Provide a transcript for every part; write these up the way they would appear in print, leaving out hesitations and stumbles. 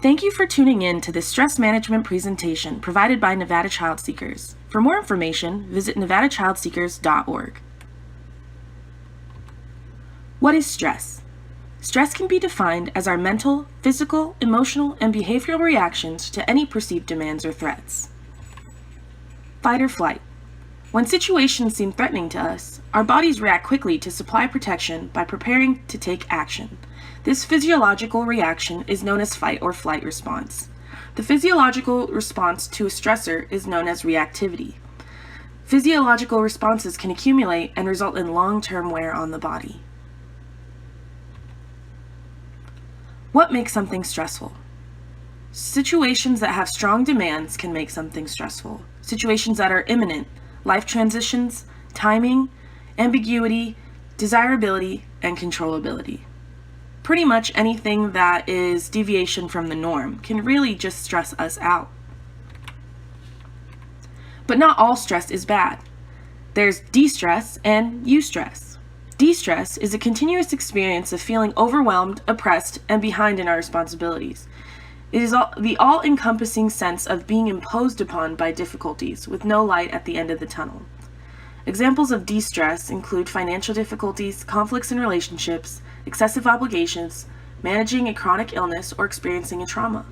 Thank you for tuning in to this stress management presentation provided by Nevada Child Seekers. For more information, visit nevadachildseekers.org. What is stress? Stress can be defined as our mental, physical, emotional, and behavioral reactions to any perceived demands or threats. Fight or flight. When situations seem threatening to us, our bodies react quickly to supply protection by preparing to take action. This physiological reaction is known as fight or flight response. The physiological response to a stressor is known as reactivity. Physiological responses can accumulate and result in long-term wear on the body. What makes something stressful? Situations that have strong demands can make something stressful. Situations that are imminent, life transitions, timing, ambiguity, desirability, and controllability. Pretty much anything that is deviation from the norm can really just stress us out. But not all stress is bad. There's de-stress and eustress. De-stress is a continuous experience of feeling overwhelmed, oppressed, and behind in our responsibilities. It is the all-encompassing sense of being imposed upon by difficulties with no light at the end of the tunnel. Examples of de-stress include financial difficulties, conflicts in relationships, excessive obligations, managing a chronic illness, or experiencing a trauma.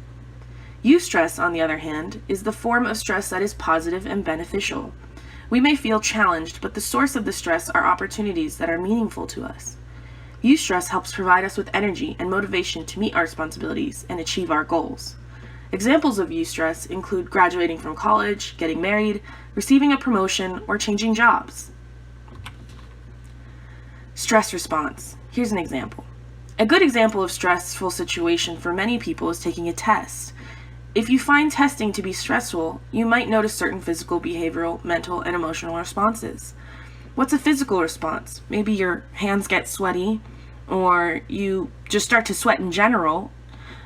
Eustress, on the other hand, is the form of stress that is positive and beneficial. We may feel challenged, but the source of the stress are opportunities that are meaningful to us. Eustress helps provide us with energy and motivation to meet our responsibilities and achieve our goals. Examples of eustress include graduating from college, getting married, receiving a promotion, or changing jobs. Stress response. Here's an example. A good example of stressful situation for many people is taking a test. If you find testing to be stressful, you might notice certain physical, behavioral, mental, and emotional responses. What's a physical response? Maybe your hands get sweaty, or you just start to sweat in general.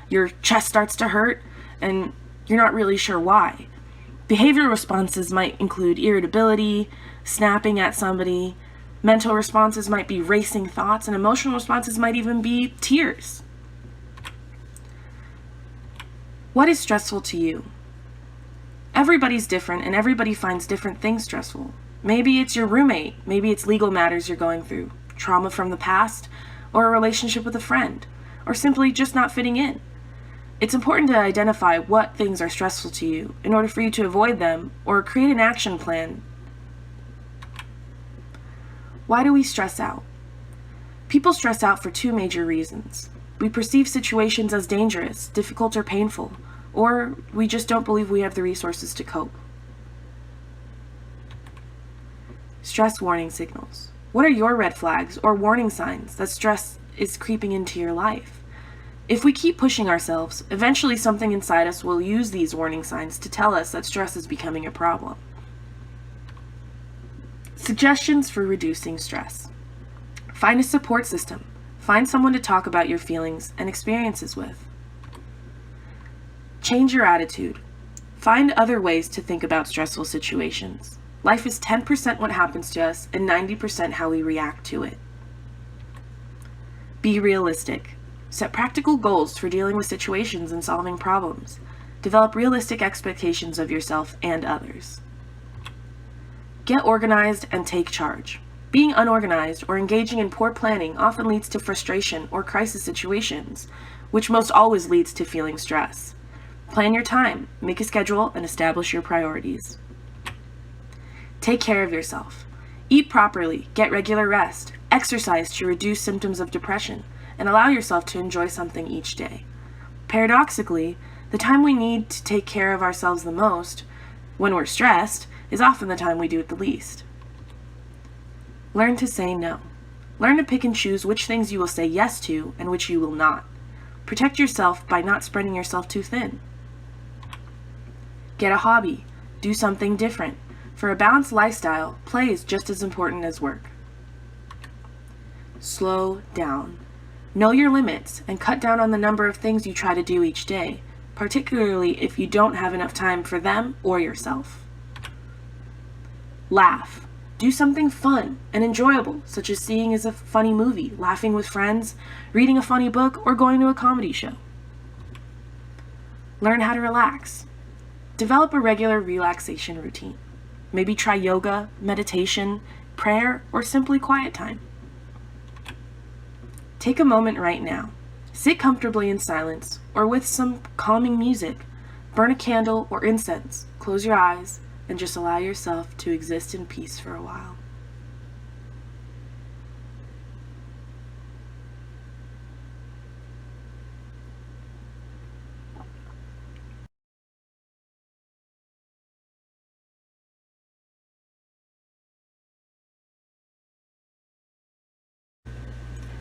Your chest starts to hurt, and you're not really sure why. Behavioral responses might include irritability, snapping at somebody. Mental responses might be racing thoughts, and emotional responses might even be tears. What is stressful to you? Everybody's different, and everybody finds different things stressful. Maybe it's your roommate, maybe it's legal matters you're going through, trauma from the past, or a relationship with a friend, or simply just not fitting in. It's important to identify what things are stressful to you in order for you to avoid them or create an action plan. Why do we stress out? People stress out for two major reasons. We perceive situations as dangerous, difficult, or painful, or we just don't believe we have the resources to cope. Stress warning signals. What are your red flags or warning signs that stress is creeping into your life? If we keep pushing ourselves, eventually something inside us will use these warning signs to tell us that stress is becoming a problem. Suggestions for reducing stress. Find a support system. Find someone to talk about your feelings and experiences with. Change your attitude. Find other ways to think about stressful situations. Life is 10% what happens to us and 90% how we react to it. Be realistic. Set practical goals for dealing with situations and solving problems. Develop realistic expectations of yourself and others. Get organized and take charge. Being unorganized or engaging in poor planning often leads to frustration or crisis situations, which most always leads to feeling stress. Plan your time, make a schedule, and establish your priorities. Take care of yourself. Eat properly, get regular rest, exercise to reduce symptoms of depression, and allow yourself to enjoy something each day. Paradoxically, the time we need to take care of ourselves the most, when we're stressed, is often the time we do it the least. Learn to say no. Learn to pick and choose which things you will say yes to and which you will not. Protect yourself by not spreading yourself too thin. Get a hobby. Do something different. For a balanced lifestyle, play is just as important as work. Slow down. Know your limits and cut down on the number of things you try to do each day, particularly if you don't have enough time for them or yourself. Laugh. Do something fun and enjoyable, such as seeing a funny movie, laughing with friends, reading a funny book, or going to a comedy show. Learn how to relax. Develop a regular relaxation routine. Maybe try yoga, meditation, prayer, or simply quiet time. Take a moment right now. Sit comfortably in silence or with some calming music. Burn a candle or incense. Close your eyes and just allow yourself to exist in peace for a while.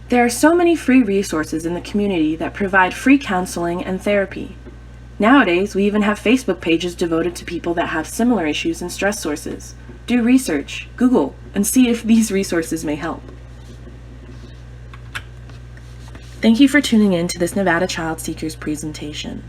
There are so many free resources in the community that provide free counseling and therapy. Nowadays, we even have Facebook pages devoted to people that have similar issues and stress sources. Do research, Google, and see if these resources may help. Thank you for tuning in to this Nevada Child Seekers presentation.